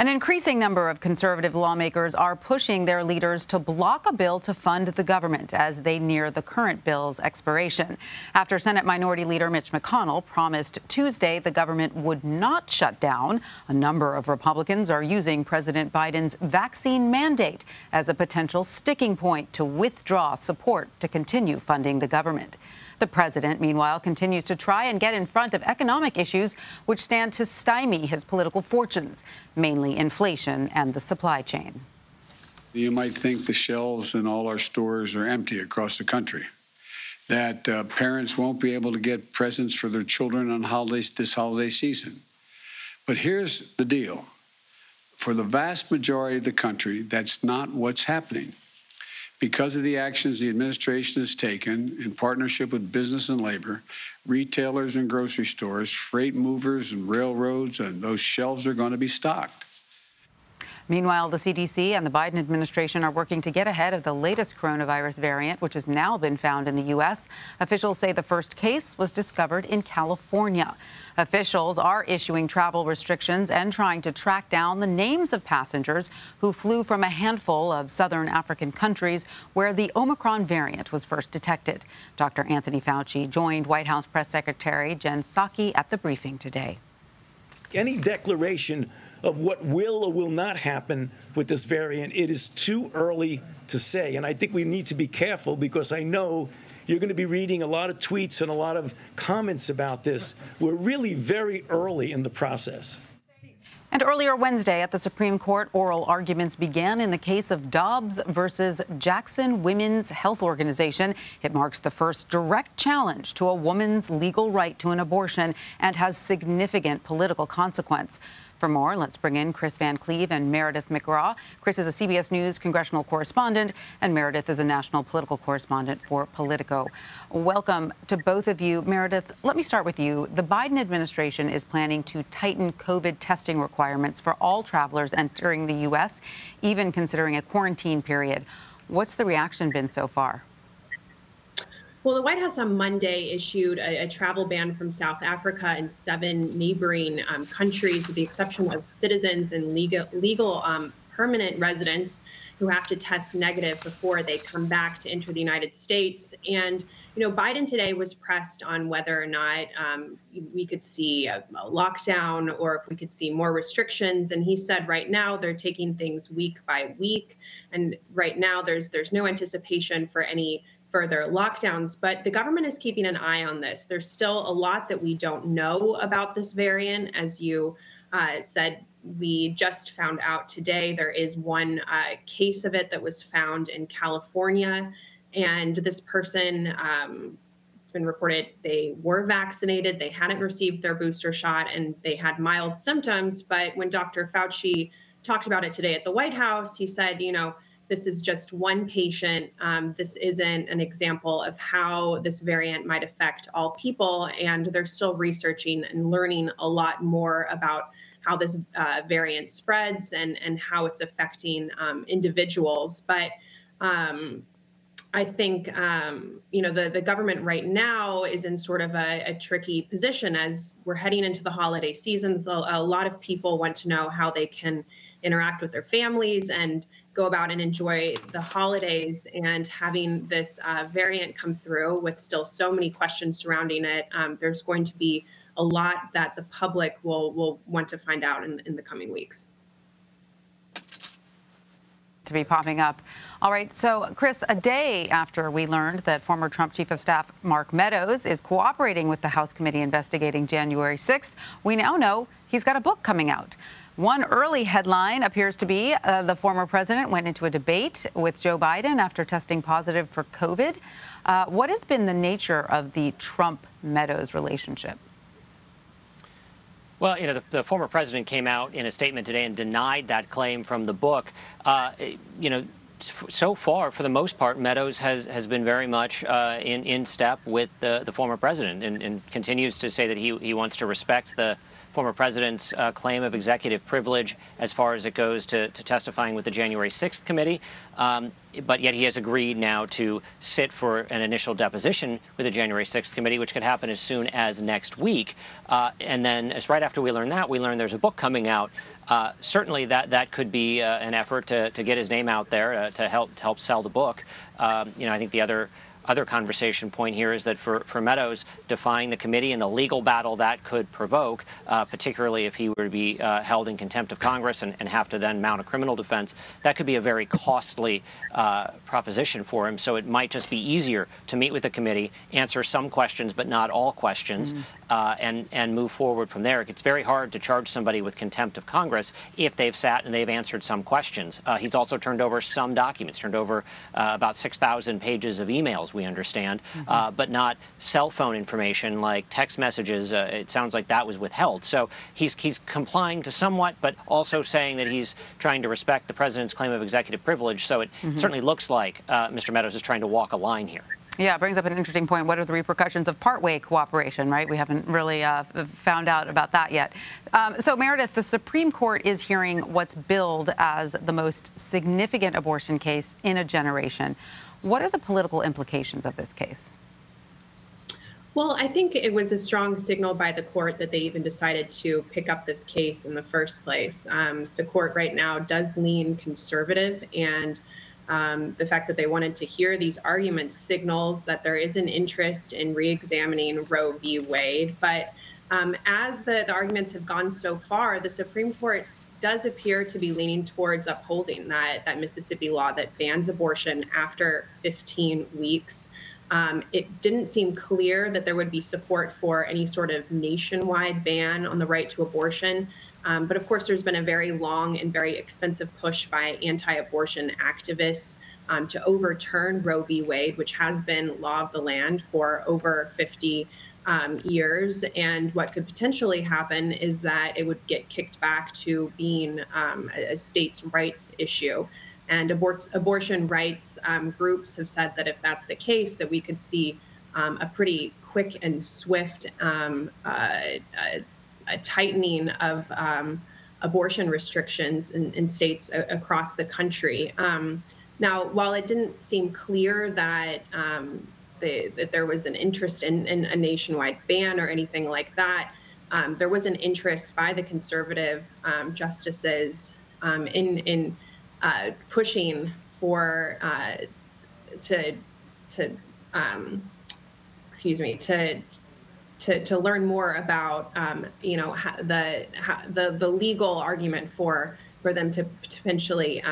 An increasing number of conservative lawmakers are pushing their leaders to block a bill to fund the government as they near the current bill's expiration. After Senate Minority Leader Mitch McConnell promised Tuesday the government would not shut down, a number of Republicans are using President Biden's vaccine mandate as a potential sticking point to withdraw support to continue funding the government. The president, meanwhile, continues to try and get in front of economic issues which stand to stymie his political fortunes, mainly inflation and the supply chain. You might think the shelves in all our stores are empty across the country, that parents won't be able to get presents for their children on holidays this holiday season. But here's the deal. For the vast majority of the country, that's not what's happening. Because of the actions the administration has taken in partnership with business and labor, retailers and grocery stores, freight movers and railroads, and those shelves are going to be stocked. Meanwhile, the CDC and the Biden administration are working to get ahead of the latest coronavirus variant, which has now been found in the U.S. Officials say the first case was discovered in California. Officials are issuing travel restrictions and trying to track down the names of passengers who flew from a handful of southern African countries where the Omicron variant was first detected. Dr. Anthony Fauci joined White House Press Secretary Jen Psaki at the briefing today. Any declaration of what will or will not happen with this variant, it is too early to say. And I think we need to be careful because I know you're going to be reading a lot of tweets and a lot of comments about this. We're really very early in the process. And earlier Wednesday at the Supreme Court, oral arguments began in the case of Dobbs versus Jackson Women's Health Organization. It marks the first direct challenge to a woman's legal right to an abortion and has significant political consequence. For more, let's bring in Kris Van Cleave and Meridith McGraw. Kris is a CBS News congressional correspondent, and Meridith is a national political correspondent for Politico. Welcome to both of you. Meridith, let me start with you. The Biden administration is planning to tighten COVID testing requirements for all travelers entering the U.S., even considering a quarantine period. What's the reaction been so far? Well, the White House on Monday issued a travel ban from South Africa and 7 neighboring countries, with the exception of citizens and legal permanent residents who have to test negative before they come back to enter the United States. And, you know, Biden today was pressed on whether or not we could see a lockdown or if we could see more restrictions. And he said right now they're taking things week by week. And right now there's no anticipation for any further lockdowns, but the government is keeping an eye on this. There's still a lot that we don't know about this variant. As you said, we just found out today there is one case of it that was found in California. And this person, it's been reported they were vaccinated, they hadn't received their booster shot, and they had mild symptoms. But when Dr. Fauci talked about it today at the White House, he said, you know, this is just one patient. This isn't an example of how this variant might affect all people. And they're still researching and learning a lot more about how this variant spreads and how it's affecting individuals. But I think, you know, the government right now is in sort of a tricky position as we're heading into the holiday seasons. A lot of people want to know how they can interact with their families and go about and enjoy the holidays, and having this variant come through with still so many questions surrounding it, there's going to be a lot that the public will want to find out in the coming weeks. To be popping up. All right, so Kris, a day after we learned that former Trump Chief of Staff Mark Meadows is cooperating with the House committee investigating January 6th, we now know he's got a book coming out. One early headline appears to be the former president went into a debate with Joe Biden after testing positive for COVID. What has been the nature of the Trump-Meadows relationship? Well, you know, the former president came out in a statement today and denied that claim from the book. You know, so far, for the most part, Meadows has been very much in step with the former president and continues to say that he wants to respect the former president's claim of executive privilege as far as it goes to testifying with the January 6th committee. But yet he has agreed now to sit for an initial deposition with the January 6th committee, which could happen as soon as next week. And then right after we learn that, we learn there's a book coming out. Certainly that could be an effort to get his name out there to help sell the book. I think the other conversation point here is that for Meadows, defying the committee and the legal battle that could provoke, particularly if he were to be held in contempt of Congress and have to then mount a criminal defense, that could be a very costly proposition for him. So it might just be easier to meet with the committee, answer some questions but not all questions, and move forward from there. It's very hard to charge somebody with contempt of Congress if they've sat and they've answered some questions. He's also turned over some documents, turned over about 6,000 pages of emails, we understand, but not cell phone information like text messages. It sounds like that was withheld. So he's complying to somewhat, but also saying that he's trying to respect the president's claim of executive privilege. So it certainly looks like Mr. Meadows is trying to walk a line here. Yeah, it brings up an interesting point. What are the repercussions of partway cooperation, right? We haven't really found out about that yet. So, Meredith, the Supreme Court is hearing what's billed as the most significant abortion case in a generation. What are the political implications of this case? Well, I think it was a strong signal by the court that they even decided to pick up this case in the first place. The court right now does lean conservative, and the fact that they wanted to hear these arguments signals that there is an interest in re-examining Roe v. Wade. But as the arguments have gone so far, the Supreme Court does appear to be leaning towards upholding that Mississippi law that bans abortion after 15 weeks. It didn't seem clear that there would be support for any sort of nationwide ban on the right to abortion. But of course, there's been a very long and very expensive push by anti-abortion activists to overturn Roe v. Wade, which has been law of the land for over 50 years. And what could potentially happen is that it would get kicked back to being a states' rights issue. And abortion rights groups have said that if that's the case, that we could see a pretty quick and swift a tightening of abortion restrictions in states across the country. Now, while it didn't seem clear that that there was an interest in a nationwide ban or anything like that, there was an interest by the conservative justices in pushing for to learn more about the legal argument for them to potentially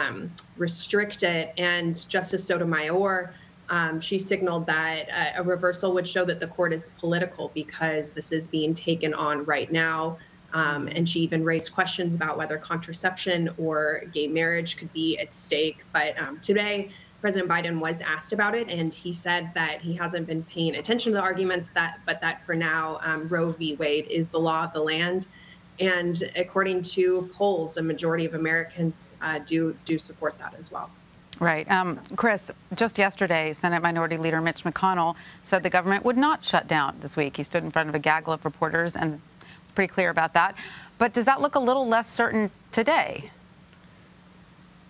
restrict it. And Justice Sotomayor, she signaled that a reversal would show that the court is political because this is being taken on right now. And she even raised questions about whether contraception or gay marriage could be at stake. But today, President Biden was asked about it, and he said that he hasn't been paying attention to the arguments, but that for now, Roe v. Wade is the law of the land. And according to polls, a majority of Americans do support that as well. Right. Kris, just yesterday, Senate Minority Leader Mitch McConnell said the government would not shut down this week. He stood in front of a gaggle of reporters and was pretty clear about that. But does that look a little less certain today?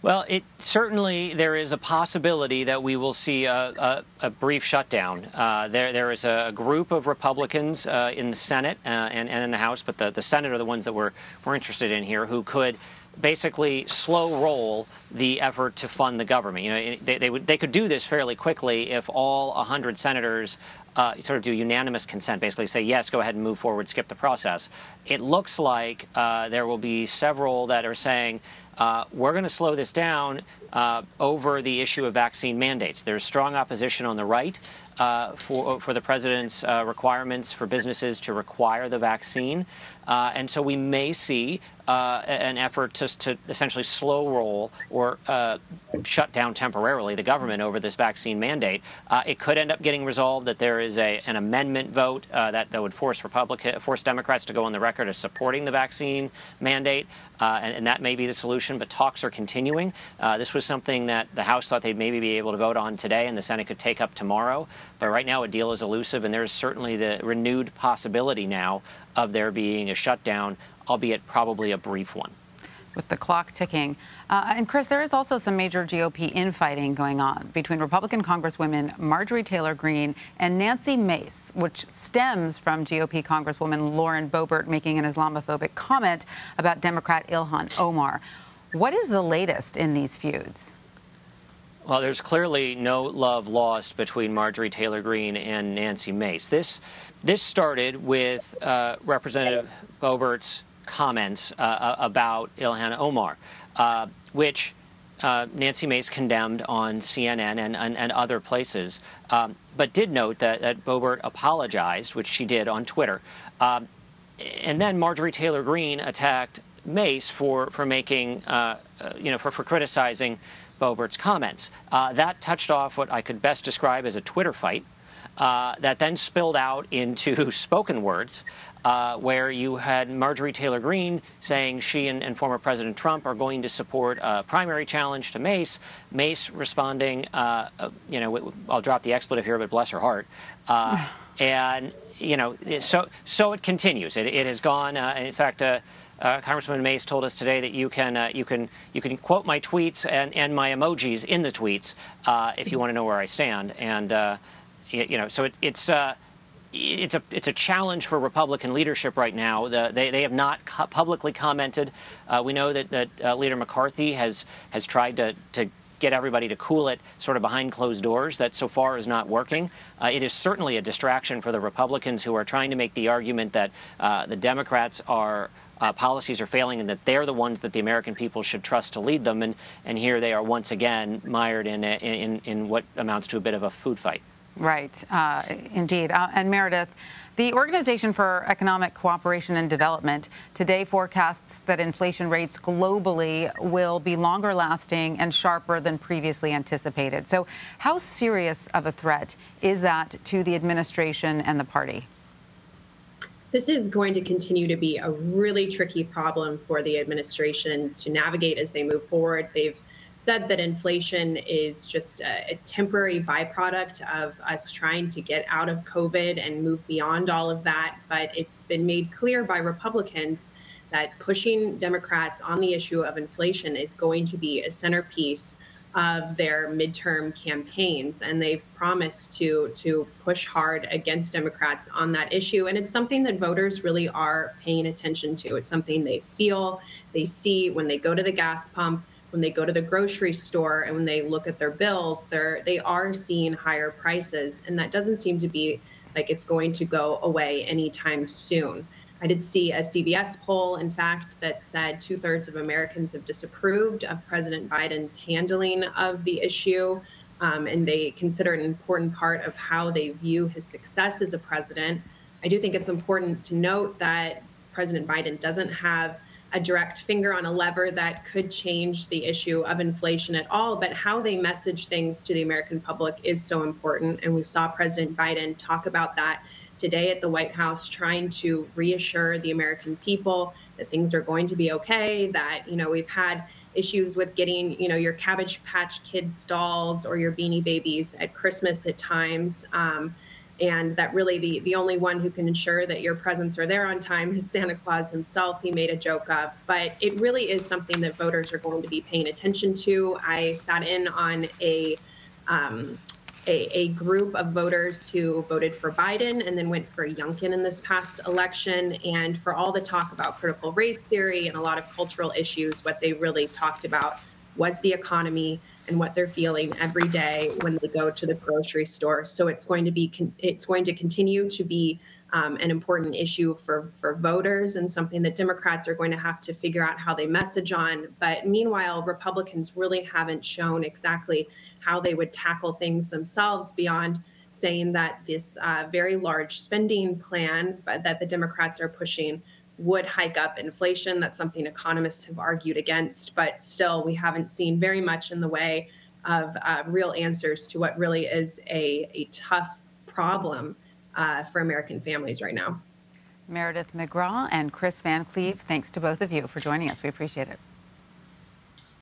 Well, there is a possibility that we will see a brief shutdown. There is a group of Republicans in the Senate and in the House, but the Senate are the ones that we're interested in here, who could basically slow roll the effort to fund the government. They could do this fairly quickly if all 100 senators sort of do unanimous consent, basically say, yes, go ahead and move forward, skip the process. It looks like there will be several that are saying, we're going to slow this down over the issue of vaccine mandates. There's strong opposition on the right for the president's requirements for businesses to require the vaccine. And so we may see an effort to essentially slow roll or shut down temporarily the government over this vaccine mandate. It could end up getting resolved that there is an amendment vote that would force Democrats to go on the record as supporting the vaccine mandate, and that may be the solution. But talks are continuing. This was something that the House thought they'd maybe be able to vote on today, and the Senate could take up tomorrow. But right now, a deal is elusive, and there's certainly the renewed possibility now of there being a shutdown, albeit probably a brief one. With the clock ticking. And Kris, there is also some major GOP infighting going on between Republican Congresswomen Marjorie Taylor Greene and Nancy Mace, which stems from GOP Congresswoman Lauren Boebert making an Islamophobic comment about Democrat Ilhan Omar. What is the latest in these feuds? Well, there's clearly no love lost between Marjorie Taylor Greene and Nancy Mace. This started with Representative Boebert's comments about Ilhan Omar, which Nancy Mace condemned on CNN and other places, but did note that Boebert apologized, which she did on Twitter. And then Marjorie Taylor Greene attacked Mace for making, for criticizing Boebert's comments. That touched off what I could best describe as a Twitter fight that then spilled out into spoken words, where you had Marjorie Taylor Greene saying she and former President Trump are going to support a primary challenge to Mace. Mace responding, I'll drop the expletive here, but bless her heart. And, so it continues. It has gone. In fact, Congresswoman Mace told us today that you can quote my tweets and my emojis in the tweets if you want to know where I stand. And so it's a challenge for Republican leadership right now. They have not publicly commented. We know that Leader McCarthy has tried to get everybody to cool it sort of behind closed doors. That so far is not working. It is certainly a distraction for the Republicans who are trying to make the argument that the Democrats policies are failing and that they're the ones that the American people should trust to lead them. And here they are once again mired in what amounts to a bit of a food fight. Right, indeed. And Meridith, the Organization for Economic Cooperation and Development today forecasts that inflation rates globally will be longer lasting and sharper than previously anticipated. So how serious of a threat is that to the administration and the party? This is going to continue to be a really tricky problem for the administration to navigate as they move forward. They've said that inflation is just a temporary byproduct of us trying to get out of COVID and move beyond all of that. But it's been made clear by Republicans that pushing Democrats on the issue of inflation is going to be a centerpiece of their midterm campaigns. And they've promised to push hard against Democrats on that issue. And it's something that voters really are paying attention to. It's something they feel, they see when they go to the gas pump, when they go to the grocery store, and when they look at their bills, they are seeing higher prices. And that doesn't seem to be like it's going to go away anytime soon. I did see a CBS poll, in fact, that said 2/3 of Americans have disapproved of President Biden's handling of the issue. And they consider it an important part of how they view his success as a president. I do think it's important to note that President Biden doesn't have a direct finger on a lever that could change the issue of inflation at all, but how they message things to the American public is so important. And we saw President Biden talk about that today at the White House, trying to reassure the American people that things are going to be okay, that, we've had issues with getting, your Cabbage Patch Kids dolls or your Beanie Babies at Christmas at times. And that really the only one who can ensure that your presents are there on time is Santa Claus himself, he made a joke of. But it really is something that voters are going to be paying attention to. I sat in on a group of voters who voted for Biden and then went for Youngkin in this past election. And for all the talk about critical race theory and a lot of cultural issues, what they really talked about was the economy and what they're feeling every day when they go to the grocery store. So it's going to continue to be an important issue for voters, and something that Democrats are going to have to figure out how they message on. But meanwhile, Republicans really haven't shown exactly how they would tackle things themselves beyond saying that this very large spending plan that the Democrats are pushing would hike up inflation. That's something economists have argued against, but still we haven't seen very much in the way of real answers to what really is a tough problem for American families right now. Meridith McGraw and Kris Van Cleave, thanks to both of you for joining us. We appreciate it.